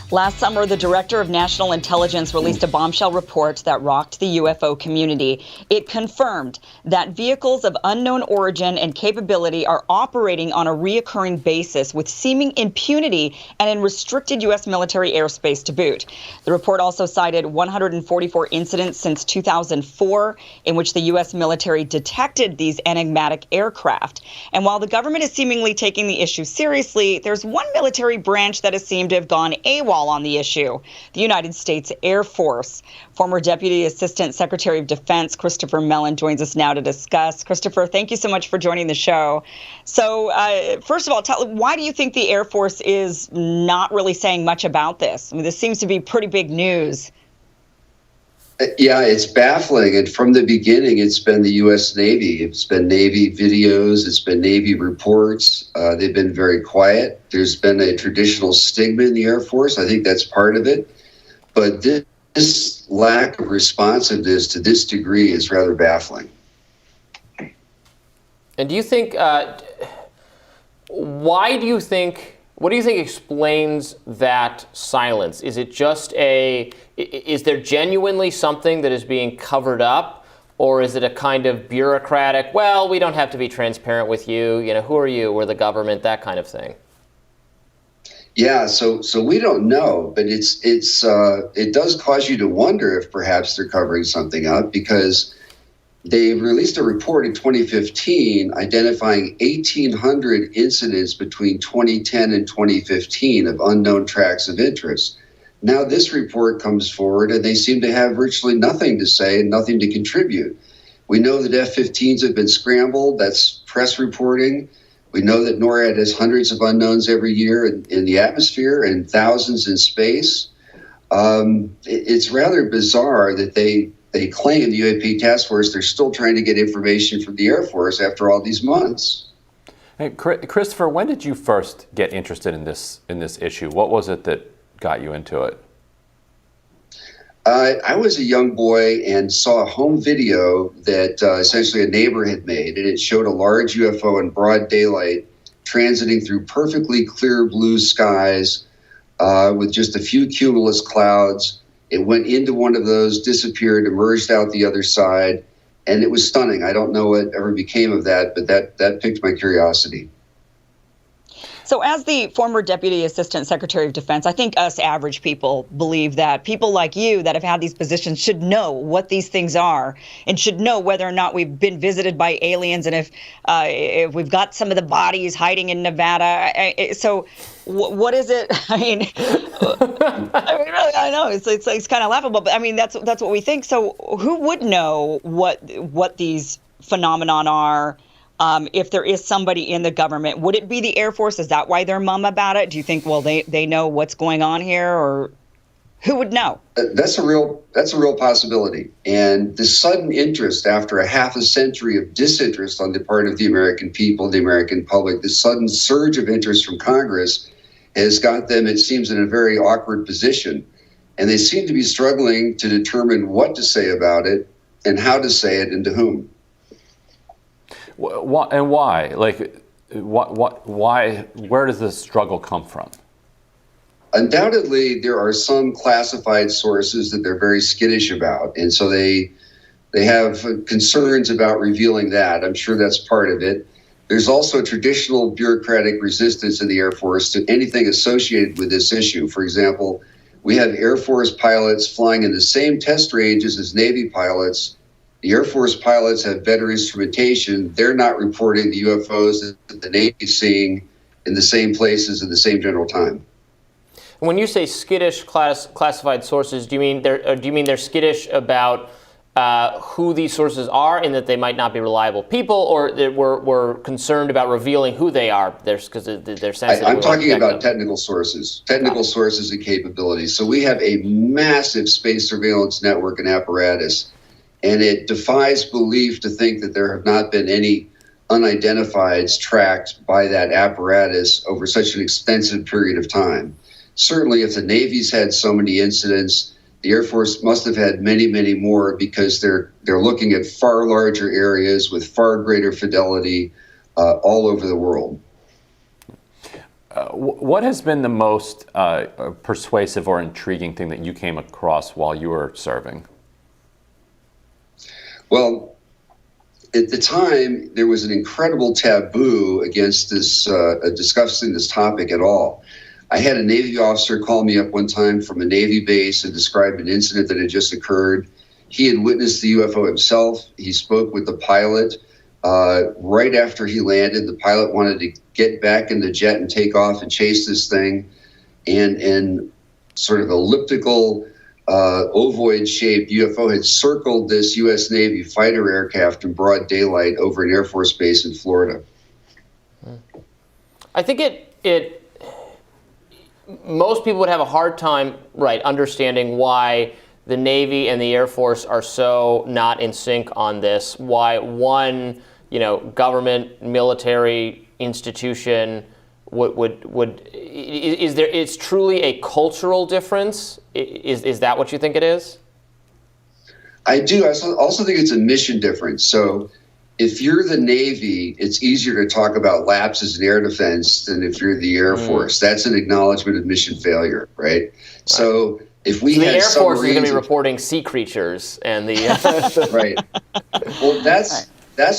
Last summer, the Director of National Intelligence released a bombshell report that rocked the UFO community. It confirmed that vehicles of unknown origin and capability are operating on a reoccurring basis with seeming impunity and in restricted U.S. military airspace to boot. The report also cited 144 incidents since 2004 in which the U.S. military detected these enigmatic aircraft. And while the government is seemingly taking the issue seriously, there's one military branch that has seemed to have gone AWOL on the issue, the United States Air Force. Former Deputy Assistant Secretary of Defense Christopher Mellon joins us now to discuss. Christopher, thank you so much for joining the show. So, first of all, why do you think the Air Force is not really saying much about this? I mean, this seems to be pretty big news. Yeah, it's baffling. And from the beginning, it's been the U.S. Navy. It's been Navy videos. It's been Navy reports. They've been very quiet. There's been a traditional stigma in the Air Force. I think that's part of it. But this lack of responsiveness to this degree is rather baffling. And do you think, what do you think explains that silence? Is it just is there genuinely something that is being covered up, or is it a kind of bureaucratic, well, we don't have to be transparent with you, who are you, we're the government, that kind of thing? Yeah, so we don't know, but it does cause you to wonder if perhaps they're covering something up, because they released a report in 2015 identifying 1,800 incidents between 2010 and 2015 of unknown tracks of interest. Now this report comes forward and they seem to have virtually nothing to say and nothing to contribute. We know that F-15s have been scrambled. That's press reporting. We know that NORAD has hundreds of unknowns every year in the atmosphere and thousands in space. It's rather bizarre that they claim, the UAP task force, they're still trying to get information from the Air Force after all these months. Hey, Christopher, when did you first get interested in this issue? What was it that got you into it? I was a young boy and saw a home video that essentially a neighbor had made, and it showed a large UFO in broad daylight transiting through perfectly clear blue skies with just a few cumulus clouds. It went into one of those, disappeared, emerged out the other side, and it was stunning. I don't know what ever became of that, but that piqued my curiosity. So as the former Deputy Assistant Secretary of Defense, I think us average people believe that people like you that have had these positions should know what these things are and should know whether or not we've been visited by aliens and if we've got some of the bodies hiding in Nevada. So what is it? I mean, I know it's kind of laughable, but I mean, that's what we think. So who would know what these phenomenon are? If there is somebody in the government, would it be the Air Force? Is that why they're mum about it? Do you think, well, they know what's going on here, or who would know? That's a real possibility. And the sudden interest after a half a century of disinterest on the part of the American people, the American public, the sudden surge of interest from Congress has got them, it seems, in a very awkward position. And they seem to be struggling to determine what to say about it and how to say it and to whom. And why? Like, why? Where does this struggle come from? Undoubtedly, there are some classified sources that they're very skittish about, and so they have concerns about revealing that. I'm sure that's part of it. There's also traditional bureaucratic resistance in the Air Force to anything associated with this issue. For example, we have Air Force pilots flying in the same test ranges as Navy pilots. The Air Force pilots have better instrumentation. They're not reporting the UFOs that the Navy is seeing in the same places at the same general time. When you say skittish classified sources, do you mean they're skittish about who these sources are and that they might not be reliable people, or that we're concerned about revealing who they are? Because they're sensitive. I'm talking about technical sources and capabilities. So we have a massive space surveillance network and apparatus. And it defies belief to think that there have not been any unidentifieds tracked by that apparatus over such an extensive period of time. Certainly, if the Navy's had so many incidents, the Air Force must have had many, many more, because they're looking at far larger areas with far greater fidelity all over the world. What has been the most persuasive or intriguing thing that you came across while you were serving? Well, at the time, there was an incredible taboo against this discussing this topic at all. I had a Navy officer call me up one time from a Navy base and describe an incident that had just occurred. He had witnessed the UFO himself. He spoke with the pilot. Right after he landed, the pilot wanted to get back in the jet and take off and chase this thing. And sort of elliptical, ovoid-shaped UFO had circled this U.S. Navy fighter aircraft in broad daylight over an Air Force base in Florida. I think most people would have a hard time, right, understanding why the Navy and the Air Force are so not in sync on this. Why one, government, military institution is there? It's truly a cultural difference. Is that what you think it is? I do. I also think it's a mission difference. So if you're the Navy, it's easier to talk about lapses in air defense than if you're the Air Force. That's an acknowledgement of mission failure, right? So if we had the Air Force is going to be submarines, reporting sea creatures and the right. Well, that's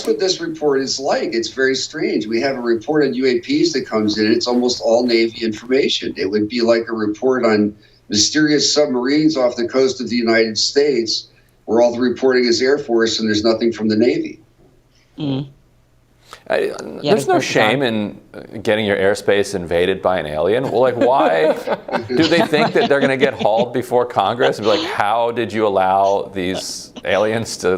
what this report is like. It's very strange. We have a report on UAPs that comes in. It's almost all Navy information. It would be like a report on mysterious submarines off the coast of the United States, where all the reporting is Air Force and there's nothing from the Navy. Mm. There's no shame in getting your airspace invaded by an alien. Well, like, why do they think that they're going to get hauled before Congress and be like, how did you allow these aliens to,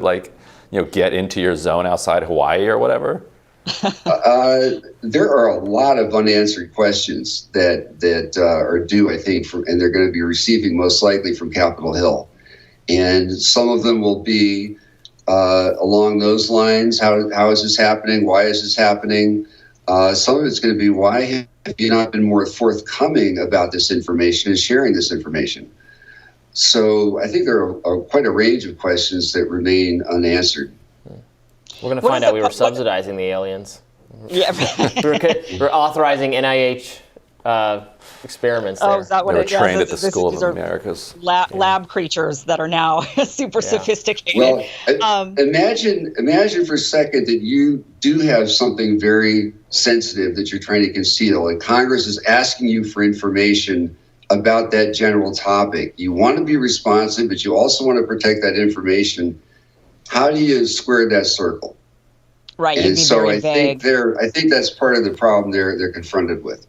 get into your zone outside Hawaii or whatever? There are a lot of unanswered questions that are due, I think, and they're going to be receiving most likely from Capitol Hill. And some of them will be along those lines. How is this happening? Why is this happening? Some of it's going to be, why have you not been more forthcoming about this information and sharing this information? So I think there are quite a range of questions that remain unanswered. We're going to find out we were subsidizing the aliens. Yeah. We're authorizing NIH experiments there. Oh, is that what They were it is? trained at the School of These are Americas. lab creatures that are now super sophisticated. Well, imagine for a second that you do have something very sensitive that you're trying to conceal, and Congress is asking you for information about that general topic. You want to be responsive, but you also want to protect that information. How do you square that circle? Right, And you'd be so very I vague. think that's part of the problem they're confronted with.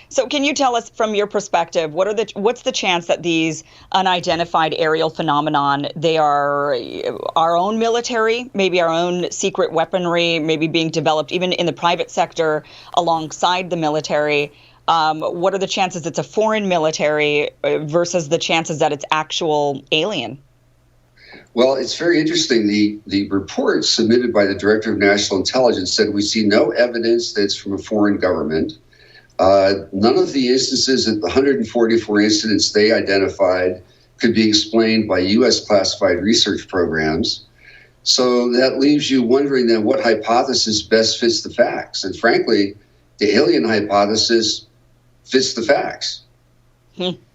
So can you tell us from your perspective, what's the chance that these unidentified aerial phenomenon, they are our own military, maybe our own secret weaponry, maybe being developed even in the private sector alongside the military? What are the chances it's a foreign military versus the chances that it's actual alien? Well, it's very interesting. The report submitted by the Director of National Intelligence said we see no evidence that's from a foreign government. None of the instances, the 144 incidents they identified, could be explained by U.S. classified research programs. So that leaves you wondering then what hypothesis best fits the facts. And frankly, the alien hypothesis fits the facts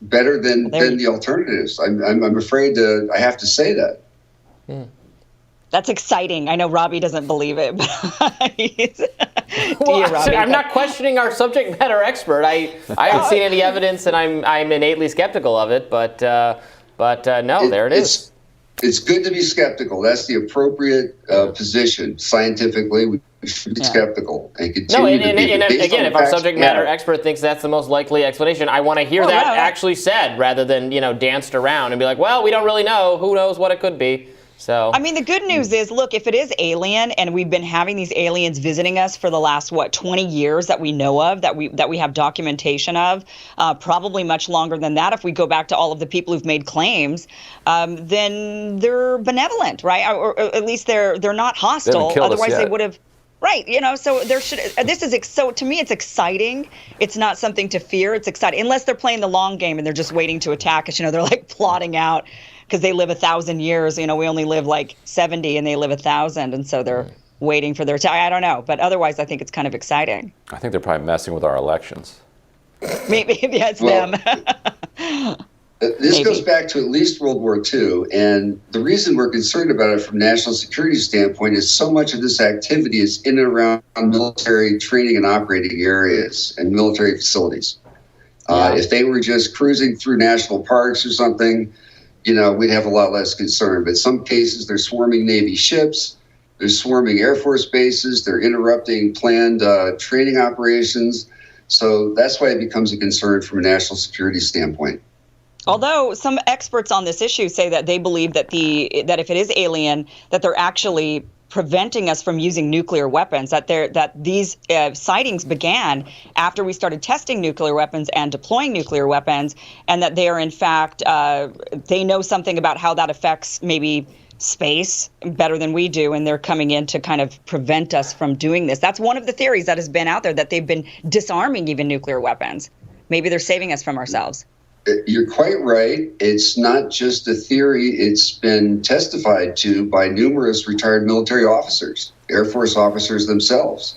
better than the alternatives. I'm afraid I have to say that. That's exciting. I know Robbie doesn't believe it, but Robbie? I'm not questioning our subject matter expert. I haven't seen any evidence, and I'm innately skeptical of it. But no, there it is. It's good to be skeptical. That's the appropriate position scientifically. We should be skeptical and continue to be. And again, if our subject matter expert thinks that's the most likely explanation, I want to hear that actually said rather than danced around and be like, well, we don't really know. Who knows what it could be? So I mean, the good news is, look, if it is alien, and we've been having these aliens visiting us for the last 20 years that we know of, that we have documentation of, probably much longer than that. If we go back to all of the people who've made claims, then they're benevolent, right? Or at least they're not hostile. Otherwise, they would have. Right, so there should. So to me, it's exciting. It's not something to fear. It's exciting, unless they're playing the long game and they're just waiting to attack us. They're like plotting out because they live 1,000 years. We only live like 70, and they live 1,000, and so they're waiting for their attack. I don't know, but otherwise, I think it's kind of exciting. I think they're probably messing with our elections. Maybe it's Well, them. This goes back to at least World War II, and the reason we're concerned about it from a national security standpoint is so much of this activity is in and around military training and operating areas and military facilities. If they were just cruising through national parks or something, we'd have a lot less concern. But in some cases, they're swarming Navy ships, they're swarming Air Force bases, they're interrupting planned training operations. So that's why it becomes a concern from a national security standpoint. Although some experts on this issue say that they believe that that if it is alien, that they're actually preventing us from using nuclear weapons, that these sightings began after we started testing nuclear weapons and deploying nuclear weapons, and that they are in fact, they know something about how that affects maybe space better than we do, and they're coming in to kind of prevent us from doing this. That's one of the theories that has been out there, that they've been disarming even nuclear weapons. Maybe they're saving us from ourselves. You're quite right. It's not just a theory. It's been testified to by numerous retired military officers, Air Force officers themselves.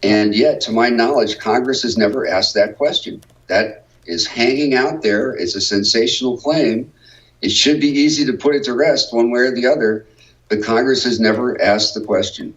And yet, to my knowledge, Congress has never asked that question. That is hanging out there. It's a sensational claim. It should be easy to put it to rest one way or the other, but Congress has never asked the question.